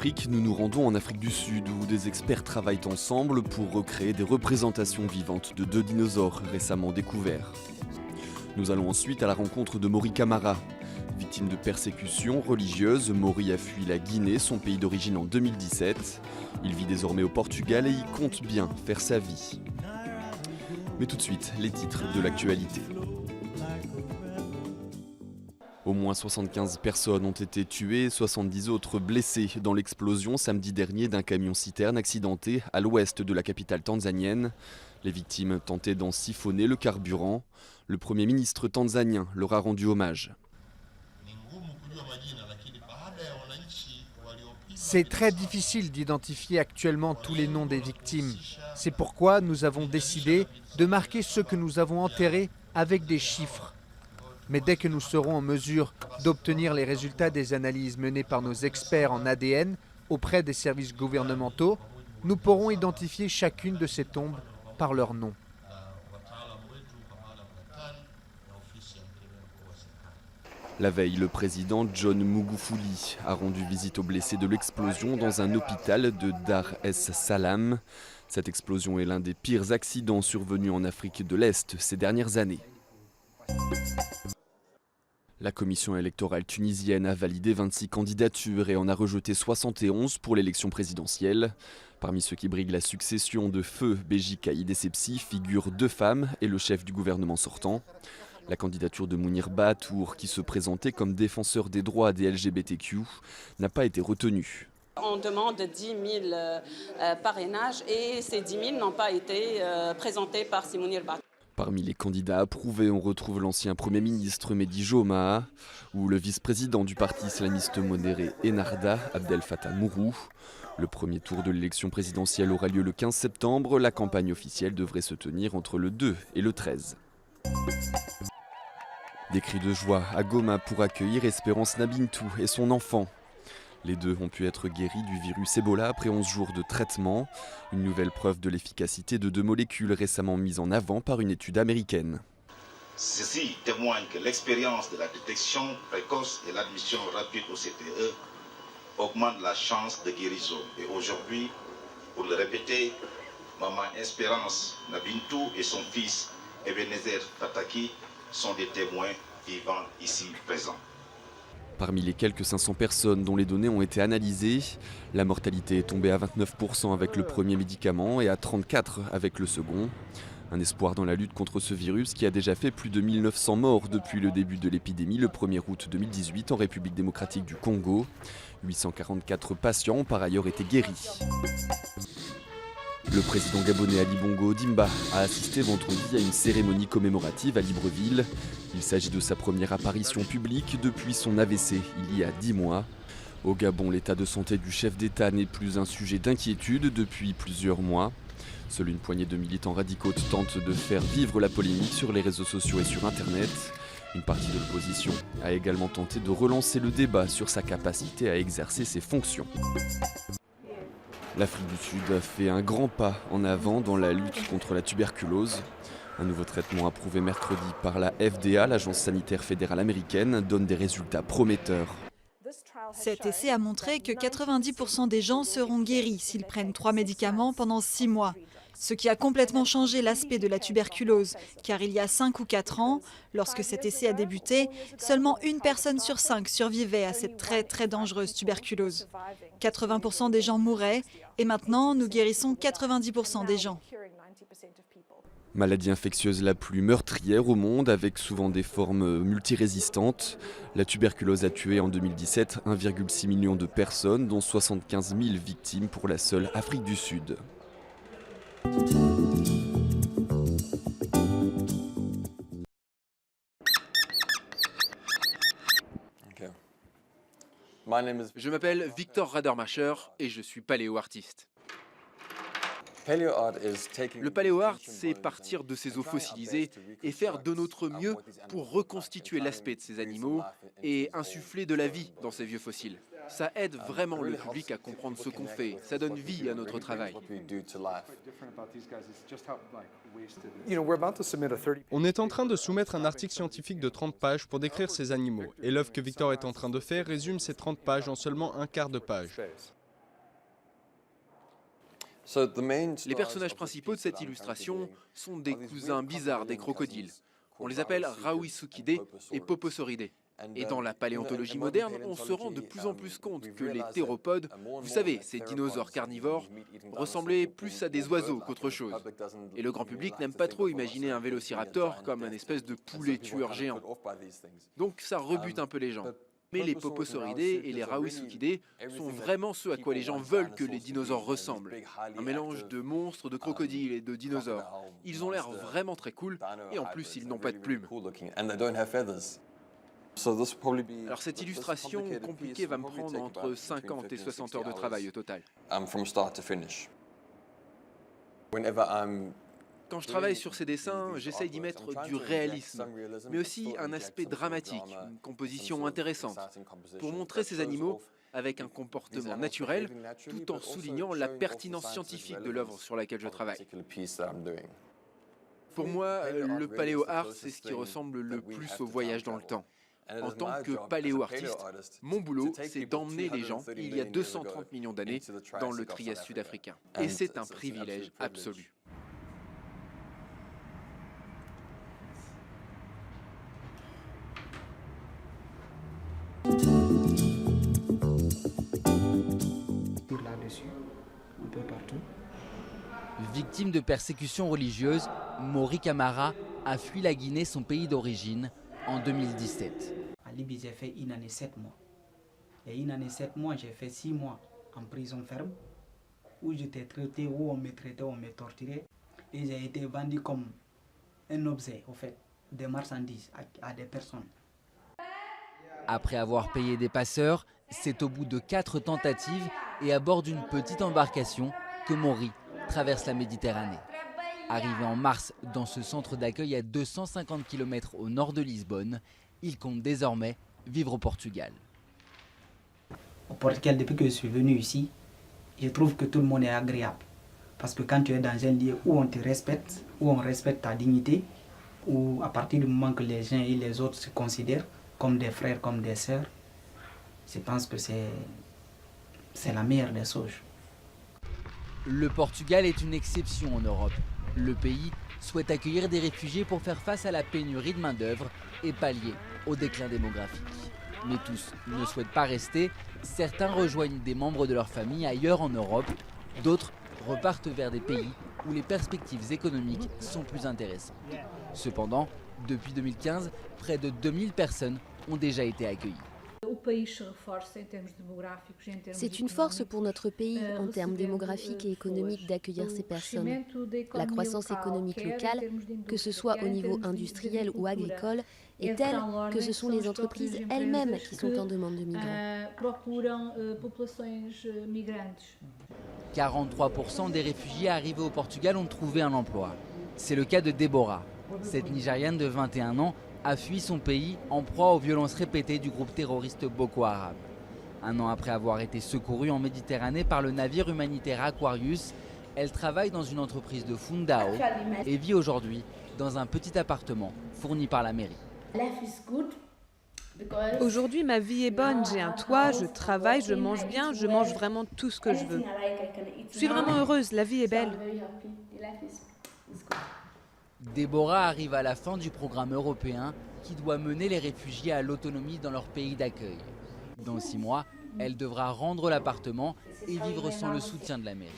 Afrique, nous nous rendons en Afrique du Sud où des experts travaillent ensemble pour recréer des représentations vivantes de deux dinosaures récemment découverts. Nous allons ensuite à la rencontre de Maury Camara. Victime de persécutions religieuses, Maury a fui la Guinée, son pays d'origine en 2017. Il vit désormais au Portugal et y compte bien faire sa vie. Mais tout de suite, les titres de l'actualité. Au moins 75 personnes ont été tuées et 70 autres blessées dans l'explosion samedi dernier d'un camion-citerne accidenté à l'ouest de la capitale tanzanienne. Les victimes tentaient d'en siphonner le carburant. Le Premier ministre tanzanien leur a rendu hommage. C'est très difficile d'identifier actuellement tous les noms des victimes. C'est pourquoi nous avons décidé de marquer ceux que nous avons enterrés avec des chiffres. Mais dès que nous serons en mesure d'obtenir les résultats des analyses menées par nos experts en ADN auprès des services gouvernementaux, nous pourrons identifier chacune de ces tombes par leur nom. La veille, le président John Magufuli a rendu visite aux blessés de l'explosion dans un hôpital de Dar es Salaam. Cette explosion est l'un des pires accidents survenus en Afrique de l'Est ces dernières années. La commission électorale tunisienne a validé 26 candidatures et en a rejeté 71 pour l'élection présidentielle. Parmi ceux qui briguent la succession de feu Béji Caïd Essebsi figurent 2 femmes et le chef du gouvernement sortant. La candidature de Mounir Bahatour, qui se présentait comme défenseur des droits des LGBTQ, n'a pas été retenue. On demande 10 000 parrainages et ces 10 000 n'ont pas été présentés par Mounir Bahatour. Parmi les candidats approuvés, on retrouve l'ancien Premier ministre Mehdi Jomaha ou le vice-président du parti islamiste modéré Ennahda, Abdel Fattah Mourou. Le premier tour de l'élection présidentielle aura lieu le 15 septembre. La campagne officielle devrait se tenir entre le 2 et le 13. Des cris de joie à Goma pour accueillir Espérance Nabintou et son enfant. Les deux ont pu être guéris du virus Ebola après 11 jours de traitement. Une nouvelle preuve de l'efficacité de 2 molécules récemment mises en avant par une étude américaine. Ceci témoigne que l'expérience de la détection précoce et l'admission rapide au CTE augmente la chance de guérison. Et aujourd'hui, pour le répéter, maman Espérance Nabintou et son fils Ebenezer Fataki sont des témoins vivants ici présents. Parmi les quelques 500 personnes dont les données ont été analysées, la mortalité est tombée à 29% avec le premier médicament et à 34% avec le second. Un espoir dans la lutte contre ce virus qui a déjà fait plus de 1900 morts depuis le début de l'épidémie le 1er août 2018 en République démocratique du Congo. 844 patients ont par ailleurs été guéris. Le président gabonais Ali Bongo Ondimba a assisté vendredi à une cérémonie commémorative à Libreville. Il s'agit de sa première apparition publique depuis son AVC il y a 10 mois. Au Gabon, l'état de santé du chef d'État n'est plus un sujet d'inquiétude depuis plusieurs mois. Seule une poignée de militants radicaux tentent de faire vivre la polémique sur les réseaux sociaux et sur Internet. Une partie de l'opposition a également tenté de relancer le débat sur sa capacité à exercer ses fonctions. L'Afrique du Sud a fait un grand pas en avant dans la lutte contre la tuberculose. Un nouveau traitement approuvé mercredi par la FDA, l'agence sanitaire fédérale américaine, donne des résultats prometteurs. Cet essai a montré que 90% des gens seront guéris s'ils prennent 3 médicaments pendant 6 mois. Ce qui a complètement changé l'aspect de la tuberculose, car il y a 5 ou 4 ans, lorsque cet essai a débuté, seulement 1 personne sur 5 survivait à cette très dangereuse tuberculose. 80% des gens mouraient et maintenant nous guérissons 90% des gens. Maladie infectieuse la plus meurtrière au monde, avec souvent des formes multirésistantes. La tuberculose a tué en 2017 1,6 million de personnes, dont 75 000 victimes pour la seule Afrique du Sud. Je m'appelle Victor Radermacher et je suis paléo-artiste. Le paléo-art, c'est partir de ces os fossilisés et faire de notre mieux pour reconstituer l'aspect de ces animaux et insuffler de la vie dans ces vieux fossiles. Ça aide vraiment le public à comprendre ce qu'on fait, ça donne vie à notre travail. On est en train de soumettre un article scientifique de 30 pages pour décrire ces animaux, et l'œuvre que Victor est en train de faire résume ces 30 pages en seulement un quart de page. Les personnages principaux de cette illustration sont des cousins bizarres des crocodiles. On les appelle Rauisuchidés et Poposauridae. Et dans la paléontologie moderne, on se rend de plus en plus compte que les théropodes, vous savez, ces dinosaures carnivores, ressemblaient plus à des oiseaux qu'autre chose. Et le grand public n'aime pas trop imaginer un vélociraptor comme un espèce de poulet tueur géant. Donc ça rebute un peu les gens. Mais les Poposauridae et les Rauisuchidés sont vraiment ceux à quoi les gens veulent que les dinosaures ressemblent. Un mélange de monstres, de crocodiles et de dinosaures. Ils ont l'air vraiment très cool et en plus ils n'ont pas de plumes. Alors cette illustration compliquée va me prendre entre 50 et 60 heures de travail au total. Quand je travaille sur ces dessins, j'essaye d'y mettre du réalisme, mais aussi un aspect dramatique, une composition intéressante, pour montrer ces animaux avec un comportement naturel, tout en soulignant la pertinence scientifique de l'œuvre sur laquelle je travaille. Pour moi, le paléo-art, c'est ce qui ressemble le plus au voyage dans le temps. En tant que paléo-artiste, mon boulot, c'est d'emmener les gens, il y a 230 millions d'années, dans le Trias sud-africain. Et c'est un privilège absolu. Là-dessus, un peu partout. Victime de persécutions religieuses, Mori Camara a fui la Guinée, son pays d'origine, en 2017. À Libye, j'ai fait 1 année 7 mois. Et 1 année 7 mois, j'ai fait 6 mois en prison ferme, où j'étais traité, où on me traitait, on me torturait. Et j'ai été vendu comme un objet, au fait, des marchandises à des personnes. Après avoir payé des passeurs, c'est au bout de 4 tentatives et à bord d'une petite embarcation que Mori traverse la Méditerranée. Arrivé en mars dans ce centre d'accueil à 250 km au nord de Lisbonne, il compte désormais vivre au Portugal. Au Portugal, depuis que je suis venu ici, je trouve que tout le monde est agréable. Parce que quand tu es dans un lieu où on te respecte, où on respecte ta dignité, où à partir du moment que les uns et les autres se considèrent comme des frères, comme des sœurs, je pense que c'est la meilleure des choses. Le Portugal est une exception en Europe. Le pays souhaite accueillir des réfugiés pour faire face à la pénurie de main-d'œuvre et pallier au déclin démographique. Mais tous ne souhaitent pas rester. Certains rejoignent des membres de leur famille ailleurs en Europe. D'autres repartent vers des pays où les perspectives économiques sont plus intéressantes. Cependant, depuis 2015, près de 2000 personnes ont déjà été accueillies. C'est une force pour notre pays en termes démographiques et économiques d'accueillir ces personnes. La croissance économique locale, que ce soit au niveau industriel ou agricole, est telle que ce sont les entreprises elles-mêmes qui sont en demande de migrants. 43% des réfugiés arrivés au Portugal ont trouvé un emploi. C'est le cas de Déborah. Cette Nigériane de 21 ans a fui son pays en proie aux violences répétées du groupe terroriste Boko Haram. 1 an après avoir été secourue en Méditerranée par le navire humanitaire Aquarius, elle travaille dans une entreprise de Fundao et vit aujourd'hui dans un petit appartement fourni par la mairie. Aujourd'hui, ma vie est bonne, j'ai un toit, je travaille, je mange bien, je mange vraiment tout ce que je veux. Je suis vraiment heureuse, la vie est belle. Déborah arrive à la fin du programme européen qui doit mener les réfugiés à l'autonomie dans leur pays d'accueil. Dans 6 mois, elle devra rendre l'appartement et vivre sans le soutien de la mairie.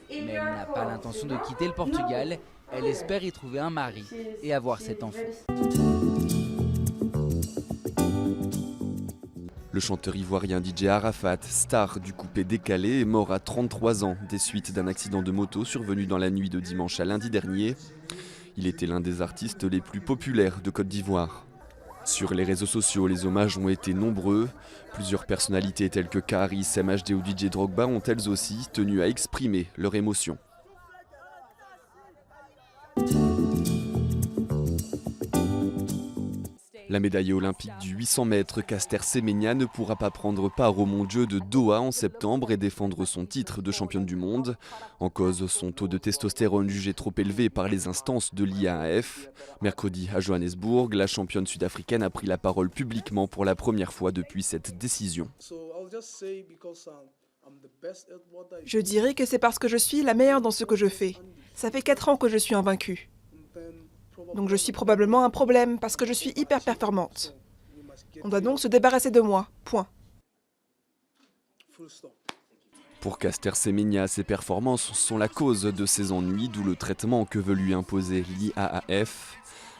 Mais elle n'a pas l'intention de quitter le Portugal. Elle espère y trouver un mari et avoir 7 enfants. Le chanteur ivoirien DJ Arafat, star du coupé décalé, est mort à 33 ans des suites d'un accident de moto survenu dans la nuit de dimanche à lundi dernier. Il était l'un des artistes les plus populaires de Côte d'Ivoire. Sur les réseaux sociaux, les hommages ont été nombreux. Plusieurs personnalités telles que Karis, MHD ou DJ Drogba ont elles aussi tenu à exprimer leur émotion. La médaillée olympique du 800 mètres, Caster Semenya, ne pourra pas prendre part aux mondiaux de Doha en septembre et défendre son titre de championne du monde. En cause, son taux de testostérone jugé trop élevé par les instances de l'IAAF. Mercredi, à Johannesburg, la championne sud-africaine a pris la parole publiquement pour la première fois depuis cette décision. Je dirais que c'est parce que je suis la meilleure dans ce que je fais. Ça fait 4 ans que je suis invaincue. Donc je suis probablement un problème parce que je suis hyper performante. On doit donc se débarrasser de moi. Point. Pour Caster Semenya, ses performances sont la cause de ses ennuis, d'où le traitement que veut lui imposer l'IAAF.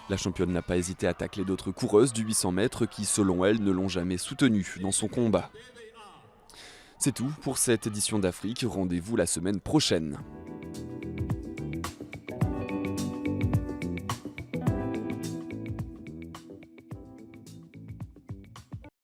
La championne n'a pas hésité à tacler d'autres coureuses du 800 mètres qui, selon elle, ne l'ont jamais soutenue dans son combat. C'est tout pour cette édition d'Afrique. Rendez-vous la semaine prochaine.